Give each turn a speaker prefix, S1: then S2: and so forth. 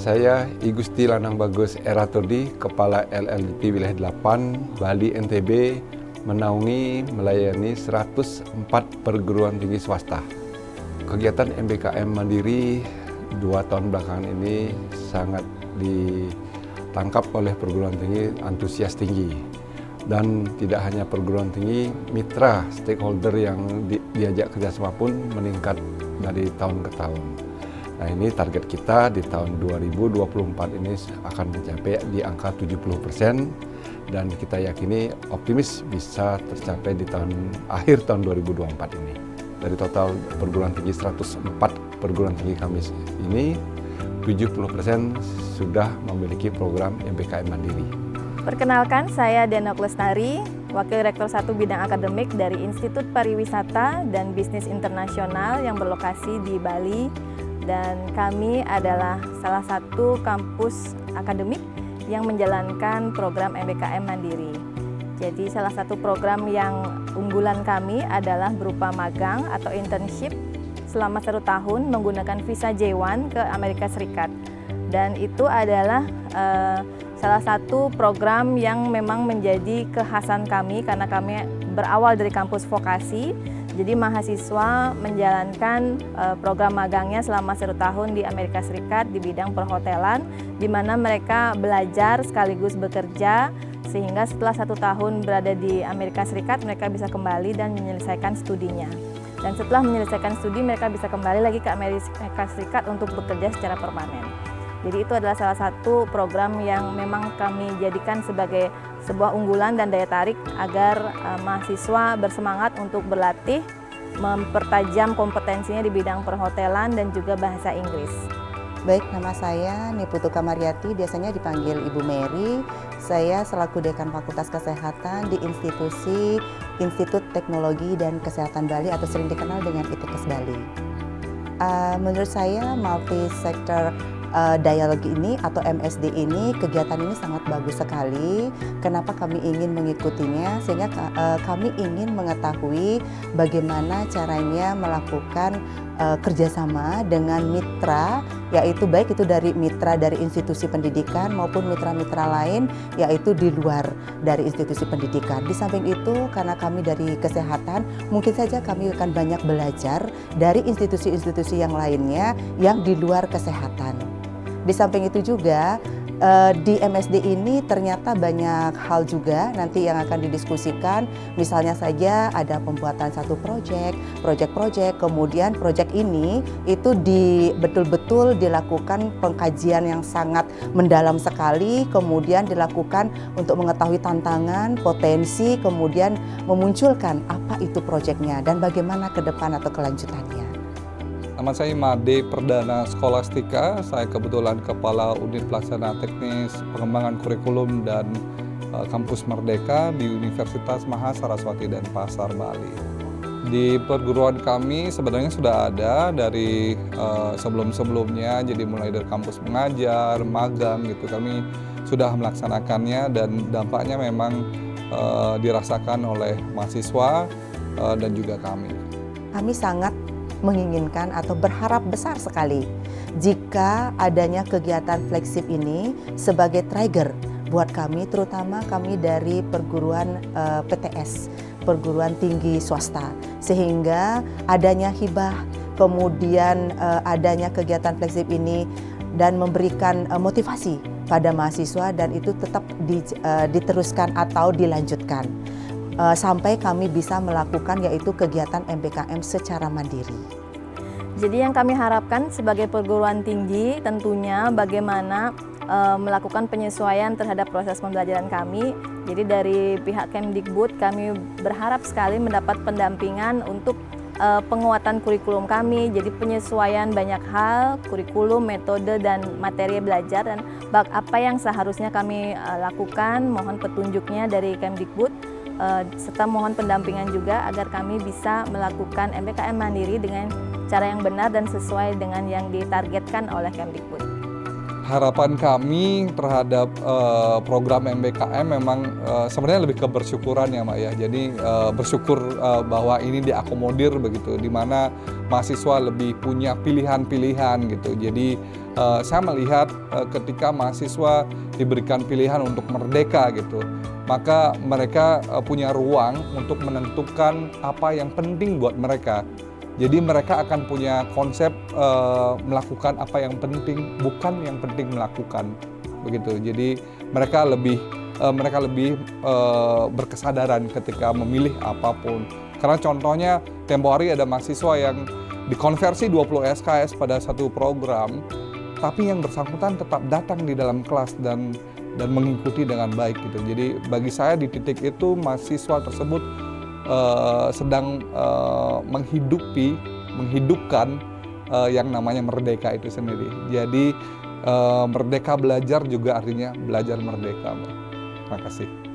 S1: Saya I Gusti Lanang Bagus Eraturdi, Kepala LLDT Wilayah 8, Bali NTB, menaungi melayani 104 perguruan tinggi swasta. Kegiatan MBKM Mandiri 2 tahun belakangan ini sangat ditangkap oleh perguruan tinggi antusias tinggi. Dan tidak hanya perguruan tinggi, mitra stakeholder yang diajak kerjasama pun meningkat dari tahun ke tahun. Nah, ini target kita di tahun 2024 ini akan mencapai di angka 70% dan kita yakini optimis bisa tercapai di akhir tahun 2024 ini. Dari total perguruan tinggi 104 perguruan tinggi kami ini, 70% sudah memiliki program MBKM Mandiri.
S2: Perkenalkan, saya Denok Lestari, Wakil Rektor 1 Bidang Akademik dari Institut Pariwisata dan Bisnis Internasional yang berlokasi di Bali. Dan kami adalah salah satu kampus akademik yang menjalankan program MBKM Mandiri. Jadi salah satu program yang unggulan kami adalah berupa magang atau internship selama 1 tahun menggunakan visa J1 ke Amerika Serikat. Dan itu adalah salah satu program yang memang menjadi kekhasan kami karena kami berawal dari kampus vokasi. Jadi mahasiswa menjalankan program magangnya selama 1 tahun di Amerika Serikat di bidang perhotelan, di mana mereka belajar sekaligus bekerja, sehingga setelah 1 tahun berada di Amerika Serikat mereka bisa kembali dan menyelesaikan studinya. Dan setelah menyelesaikan studi mereka bisa kembali lagi ke Amerika Serikat untuk bekerja secara permanen. Jadi itu adalah salah satu program yang memang kami jadikan sebagai sebuah unggulan dan daya tarik agar mahasiswa bersemangat untuk berlatih, mempertajam kompetensinya di bidang perhotelan dan juga bahasa Inggris.
S3: Baik, nama saya Niputu Kamaryati, biasanya dipanggil Ibu Mary. Saya selaku Dekan Fakultas Kesehatan di Institut Teknologi dan Kesehatan Bali atau sering dikenal dengan ITKes Bali. Menurut saya multi-sektor dialog ini atau MSD ini, kegiatan ini sangat bagus sekali. Kenapa kami ingin mengikutinya? Sehingga kami ingin mengetahui bagaimana caranya melakukan kerjasama dengan mitra, yaitu baik itu dari mitra dari institusi pendidikan maupun mitra-mitra lain, yaitu di luar dari institusi pendidikan. Di samping itu, karena kami dari kesehatan, mungkin saja kami akan banyak belajar dari institusi-institusi yang lainnya yang di luar kesehatan. Di samping itu juga di MSD ini ternyata banyak hal juga nanti yang akan didiskusikan. Misalnya saja ada pembuatan satu proyek, kemudian proyek ini itu betul-betul dilakukan pengkajian yang sangat mendalam sekali, kemudian dilakukan untuk mengetahui tantangan, potensi, kemudian memunculkan apa itu proyeknya dan bagaimana ke depan atau kelanjutannya.
S4: Nama saya Made Perdana Skolastika, saya kebetulan Kepala Unit Pelaksana Teknis Pengembangan Kurikulum dan Kampus Merdeka di Universitas Mahasaraswati Denpasar, Bali. Di perguruan kami sebenarnya sudah ada dari sebelum-sebelumnya, jadi mulai dari kampus mengajar, magang gitu, kami sudah melaksanakannya dan dampaknya memang dirasakan oleh mahasiswa dan juga kami.
S3: Kami sangat menginginkan atau berharap besar sekali jika adanya kegiatan flagship ini sebagai trigger buat kami, terutama kami dari perguruan PTS, perguruan tinggi swasta, sehingga adanya hibah, kemudian adanya kegiatan flagship ini dan memberikan motivasi pada mahasiswa dan itu tetap diteruskan atau dilanjutkan. Sampai kami bisa melakukan yaitu kegiatan MBKM secara mandiri.
S2: Jadi yang kami harapkan sebagai perguruan tinggi tentunya bagaimana melakukan penyesuaian terhadap proses pembelajaran kami. Jadi dari pihak Kemdikbud kami berharap sekali mendapat pendampingan untuk penguatan kurikulum kami. Jadi penyesuaian banyak hal, kurikulum, metode dan materi belajar dan apa yang seharusnya kami lakukan, mohon petunjuknya dari Kemdikbud. serta mohon pendampingan juga agar kami bisa melakukan MBKM mandiri dengan cara yang benar dan sesuai dengan yang ditargetkan oleh Kemdikbud.
S4: Harapan kami terhadap program MBKM memang sebenarnya lebih ke bersyukuran ya Mbak ya. Jadi bersyukur bahwa ini diakomodir begitu, di mana mahasiswa lebih punya pilihan-pilihan gitu. Jadi saya melihat ketika mahasiswa diberikan pilihan untuk merdeka gitu, maka mereka punya ruang untuk menentukan apa yang penting buat mereka. Jadi mereka akan punya konsep melakukan apa yang penting, bukan yang penting melakukan, begitu. Jadi mereka lebih berkesadaran ketika memilih apapun. Karena contohnya tempo hari ada mahasiswa yang dikonversi 20 SKS pada satu program, tapi yang bersangkutan tetap datang di dalam kelas dan mengikuti dengan baik gitu. Jadi bagi saya di titik itu mahasiswa tersebut sedang menghidupkan yang namanya merdeka itu sendiri. Jadi merdeka belajar juga artinya belajar merdeka. Terima kasih.